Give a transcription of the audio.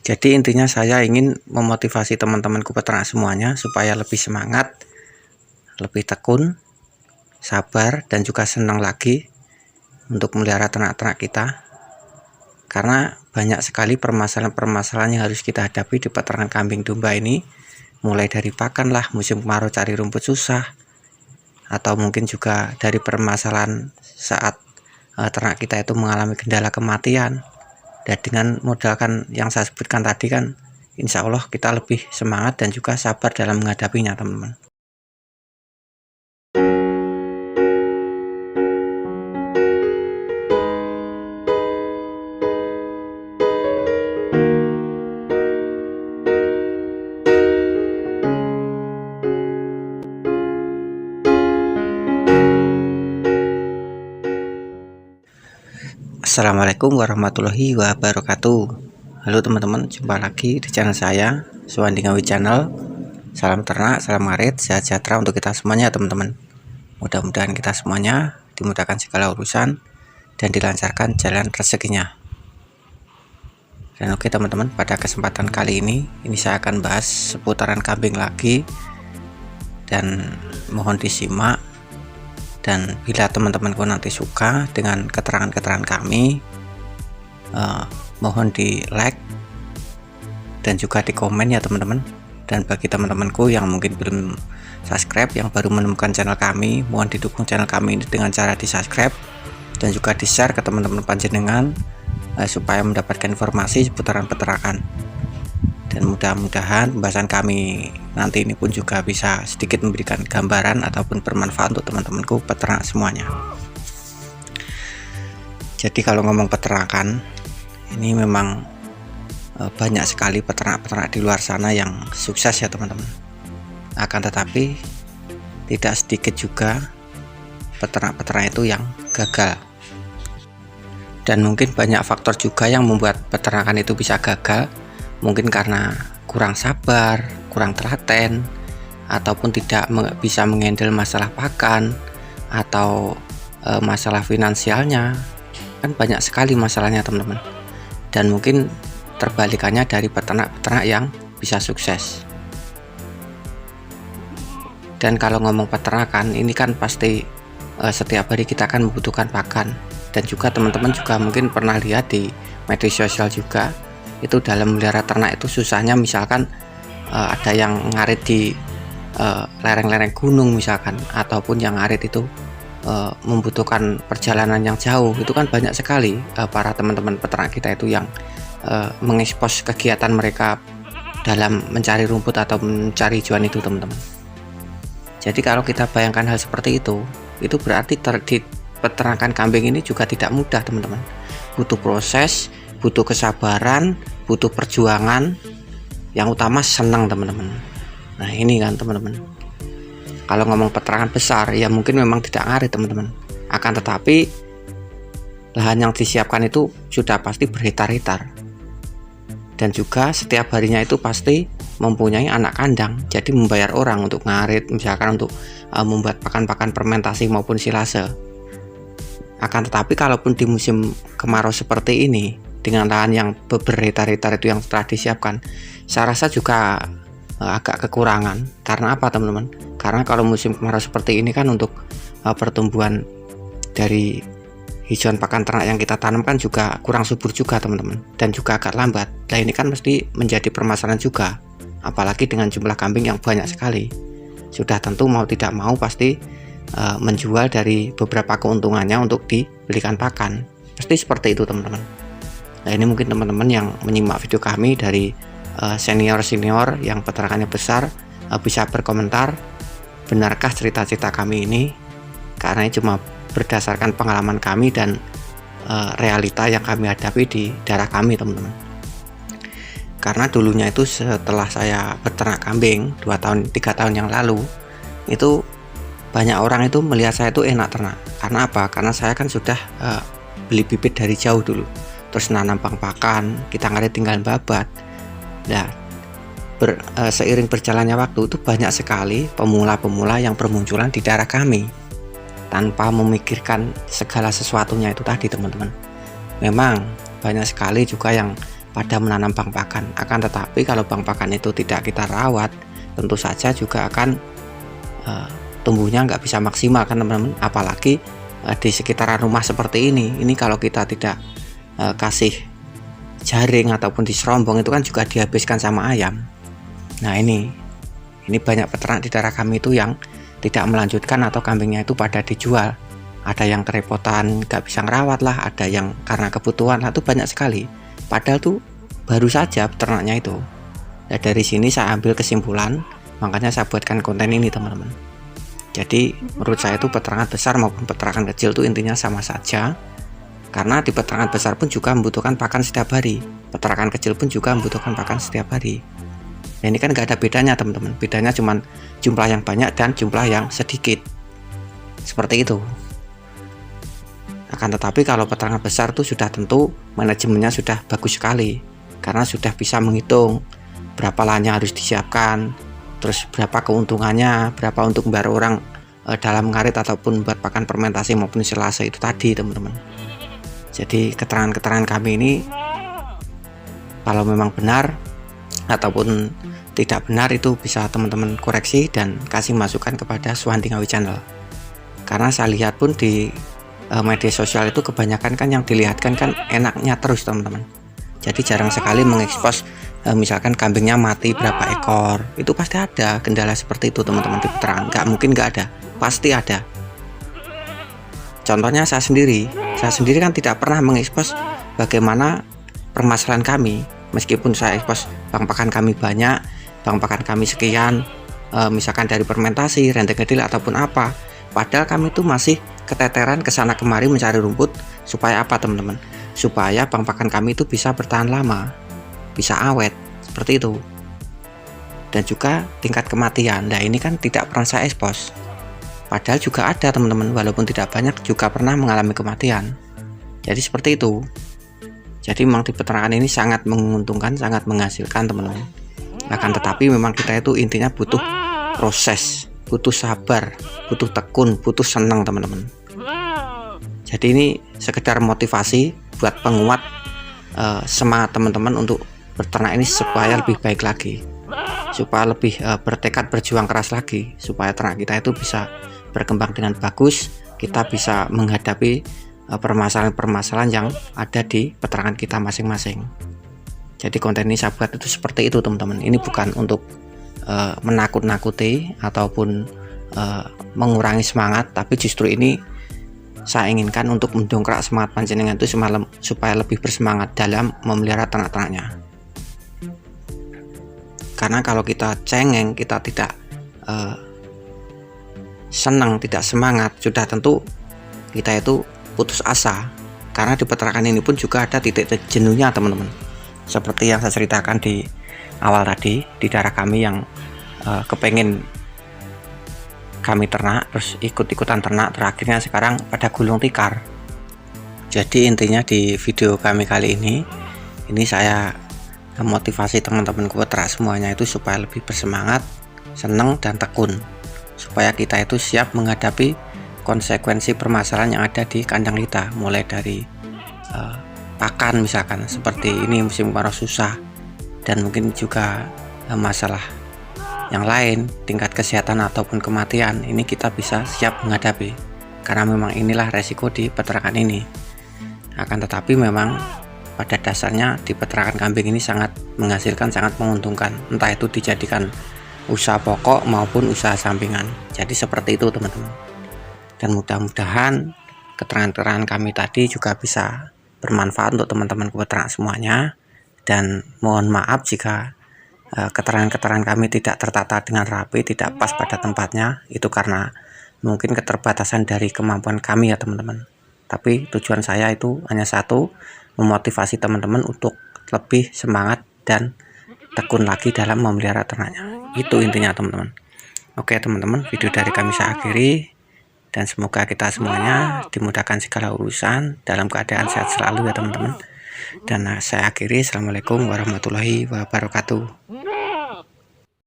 Jadi intinya saya ingin memotivasi teman-temanku peternak semuanya supaya lebih semangat, lebih tekun, sabar, dan juga senang lagi untuk melihara ternak-ternak kita. Karena banyak sekali permasalahan-permasalahan yang harus kita hadapi di peternakan kambing domba ini. Mulai dari pakan lah, musim kemarau cari rumput susah, atau mungkin juga dari permasalahan saat ternak kita itu mengalami kendala kematian. Dan dengan modalkan yang saya sebutkan tadi kan, insya Allah kita lebih semangat dan juga sabar dalam menghadapinya, teman-teman. Assalamualaikum warahmatullahi wabarakatuh. Halo teman-teman, jumpa lagi di channel saya, Suwandi Ngawi Channel. Salam ternak, salam ngarit, sehat sejahtera untuk kita semuanya teman-teman. Mudah-mudahan kita semuanya dimudahkan segala urusan dan dilancarkan jalan rezekinya. Dan oke teman-teman, pada kesempatan kali ini saya akan bahas seputaran kambing lagi, dan mohon disimak. Dan bila teman-temanku nanti suka dengan keterangan-keterangan kami, mohon di like dan juga di komen ya teman-teman. Dan bagi teman-temanku yang mungkin belum subscribe, yang baru menemukan channel kami, mohon didukung channel kami ini dengan cara di subscribe dan juga di share ke teman-teman panjenengan, supaya mendapatkan informasi seputaran peternakan. Dan mudah-mudahan pembahasan kami nanti ini pun juga bisa sedikit memberikan gambaran ataupun bermanfaat untuk teman-temanku peternak semuanya. Jadi kalau ngomong peternakan, ini memang banyak sekali peternak-peternak di luar sana yang sukses ya teman-teman. Akan tetapi tidak sedikit juga peternak-peternak itu yang gagal. Dan mungkin banyak faktor juga yang membuat peternakan itu bisa gagal. Mungkin karena kurang sabar, kurang telaten, ataupun tidak bisa menghandle masalah pakan atau masalah finansialnya. Kan banyak sekali masalahnya teman-teman. Dan mungkin terbalikannya dari peternak-peternak yang bisa sukses. Dan kalau ngomong peternakan, ini kan pasti setiap hari kita akan membutuhkan pakan. Dan juga teman-teman juga mungkin pernah lihat di media sosial juga, itu dalam melihara ternak itu susahnya, misalkan ada yang ngarit di lereng-lereng gunung misalkan, ataupun yang ngarit itu membutuhkan perjalanan yang jauh. Itu kan banyak sekali para teman-teman peternak kita itu yang mengekspos kegiatan mereka dalam mencari rumput atau mencari hijauan itu teman-teman. Jadi kalau kita bayangkan hal seperti itu berarti di peternakan kambing ini juga tidak mudah teman-teman. Butuh proses, butuh kesabaran, butuh perjuangan, yang utama senang teman-teman. Nah ini kan teman-teman, kalau ngomong peternakan besar ya mungkin memang tidak ngarit teman-teman, akan tetapi lahan yang disiapkan itu sudah pasti berhektar-hektar, dan juga setiap harinya itu pasti mempunyai anak kandang, jadi membayar orang untuk ngarit, misalkan untuk membuat pakan-pakan fermentasi maupun silase. Akan tetapi kalaupun di musim kemarau seperti ini, dengan lahan yang berhektar-hektar itu yang telah disiapkan, saya rasa juga agak kekurangan. Karena apa teman-teman? Karena kalau musim kemarau seperti ini kan untuk pertumbuhan dari hijauan pakan ternak yang kita tanamkan juga kurang subur juga teman-teman, dan juga agak lambat. Nah ini kan mesti menjadi permasalahan juga, apalagi dengan jumlah kambing yang banyak sekali. Sudah tentu mau tidak mau pasti menjual dari beberapa keuntungannya untuk dibelikan pakan, pasti seperti itu teman-teman. Nah ini mungkin teman-teman yang menyimak video kami dari senior-senior yang peternakannya besar bisa berkomentar, benarkah cerita-cerita kami ini, karena ini cuma berdasarkan pengalaman kami dan realita yang kami hadapi di daerah kami teman-teman. Karena dulunya itu setelah saya beternak kambing 2-3 tahun yang lalu, itu banyak orang itu melihat saya itu enak ternak. Karena apa? Karena saya kan sudah beli bibit dari jauh dulu, terus nanam pakan, kita ngarit tinggal babat. Nah seiring berjalannya waktu itu banyak sekali pemula-pemula yang bermunculan di daerah kami tanpa memikirkan segala sesuatunya itu tadi teman-teman. Memang banyak sekali juga yang pada menanam bang pakan. Akan tetapi kalau bang pakan itu tidak kita rawat, tentu saja juga akan tumbuhnya nggak bisa maksimal kan teman-teman. Apalagi di sekitaran rumah seperti ini kalau kita tidak kasih jaring ataupun diserombong, itu kan juga dihabiskan sama ayam. Nah ini banyak peternak di daerah kami itu yang tidak melanjutkan atau kambingnya itu pada dijual. Ada yang kerepotan nggak bisa ngerawat lah, ada yang karena kebutuhan lah, itu banyak sekali. Padahal tuh baru saja peternaknya itu. Nah, dari sini saya ambil kesimpulan, makanya saya buatkan konten ini teman-teman. Jadi menurut saya itu peternakan besar maupun peternakan kecil itu intinya sama saja, karena di peternakan besar pun juga membutuhkan pakan setiap hari, peternakan kecil pun juga membutuhkan pakan setiap hari. Nah, ini kan nggak ada bedanya teman-teman, bedanya cuma jumlah yang banyak dan jumlah yang sedikit, seperti itu. Akan tetapi kalau peternakan besar itu sudah tentu manajemennya sudah bagus sekali, karena sudah bisa menghitung berapa lahannya harus disiapkan, terus berapa keuntungannya, berapa untuk membayar orang dalam ngarit ataupun buat pakan fermentasi maupun silase itu tadi teman-teman. Jadi keterangan-keterangan kami ini kalau memang benar ataupun tidak benar itu bisa teman-teman koreksi dan kasih masukan kepada Suwanti Ngawi Channel. Karena saya lihat pun di media sosial itu kebanyakan kan yang dilihatkan kan enaknya terus teman-teman. Jadi jarang sekali mengekspos misalkan kambingnya mati berapa ekor. Itu pasti ada kendala seperti itu teman-teman di peternakan. Nggak mungkin nggak ada, pasti ada. Contohnya saya sendiri kan tidak pernah mengekspos bagaimana permasalahan kami. Meskipun saya ekspos bang pakan kami banyak, bang pakan kami sekian, misalkan dari fermentasi, renteng kedelai ataupun apa, padahal kami itu masih keteteran kesana kemari mencari rumput. Supaya apa teman-teman? Supaya bang pakan kami itu bisa bertahan lama, bisa awet, seperti itu. Dan juga tingkat kematian, nah ini kan tidak pernah saya ekspos. Padahal juga ada teman-teman, walaupun tidak banyak juga pernah mengalami kematian. Jadi seperti itu. Jadi memang di peternakan ini sangat menguntungkan, sangat menghasilkan teman-teman. Akan tetapi memang kita itu intinya butuh proses, butuh sabar, butuh tekun, butuh senang teman-teman. Jadi ini sekedar motivasi buat penguat semangat teman-teman untuk berternak ini supaya lebih baik lagi, supaya lebih bertekad berjuang keras lagi, supaya ternak kita itu bisa berkembang dengan bagus, kita bisa menghadapi permasalahan-permasalahan yang ada di peternakan kita masing-masing. Jadi konten ini saya buat itu seperti itu teman-teman. Ini bukan untuk menakut-nakuti ataupun mengurangi semangat, tapi justru ini saya inginkan untuk mendongkrak semangat panjenengan itu supaya lebih bersemangat dalam memelihara ternak-ternaknya. Karena kalau kita cengeng, kita tidak senang, tidak semangat, sudah tentu kita itu putus asa. Karena di peternakan ini pun juga ada titik jenuhnya teman-teman. Seperti yang saya ceritakan di awal tadi, di daerah kami yang kepengen kami ternak, terus ikut-ikutan ternak, terakhirnya sekarang pada gulung tikar. Jadi intinya di video kami kali ini saya memotivasi teman-teman peternak semuanya itu supaya lebih bersemangat, senang dan tekun, supaya kita itu siap menghadapi konsekuensi permasalahan yang ada di kandang kita, mulai dari pakan misalkan seperti ini musim kemarau susah, dan mungkin juga masalah yang lain, tingkat kesehatan ataupun kematian, ini kita bisa siap menghadapi, karena memang inilah resiko di peternakan ini. Akan tetapi memang pada dasarnya di peternakan kambing ini sangat menghasilkan, sangat menguntungkan, entah itu dijadikan usaha pokok maupun usaha sampingan. Jadi seperti itu teman-teman. Dan mudah-mudahan keterangan-keterangan kami tadi juga bisa bermanfaat untuk teman-teman peternak semuanya. Dan mohon maaf jika keterangan-keterangan kami tidak tertata dengan rapi, tidak pas pada tempatnya. Itu karena mungkin keterbatasan dari kemampuan kami ya teman-teman. Tapi tujuan saya itu hanya satu, memotivasi teman-teman untuk lebih semangat dan tekun lagi dalam memelihara ternaknya. Itu intinya teman-teman. Oke teman-teman, video dari kami saya akhiri, dan semoga kita semuanya dimudahkan segala urusan, dalam keadaan sehat selalu ya teman-teman. Dan saya akhiri, assalamualaikum warahmatullahi wabarakatuh.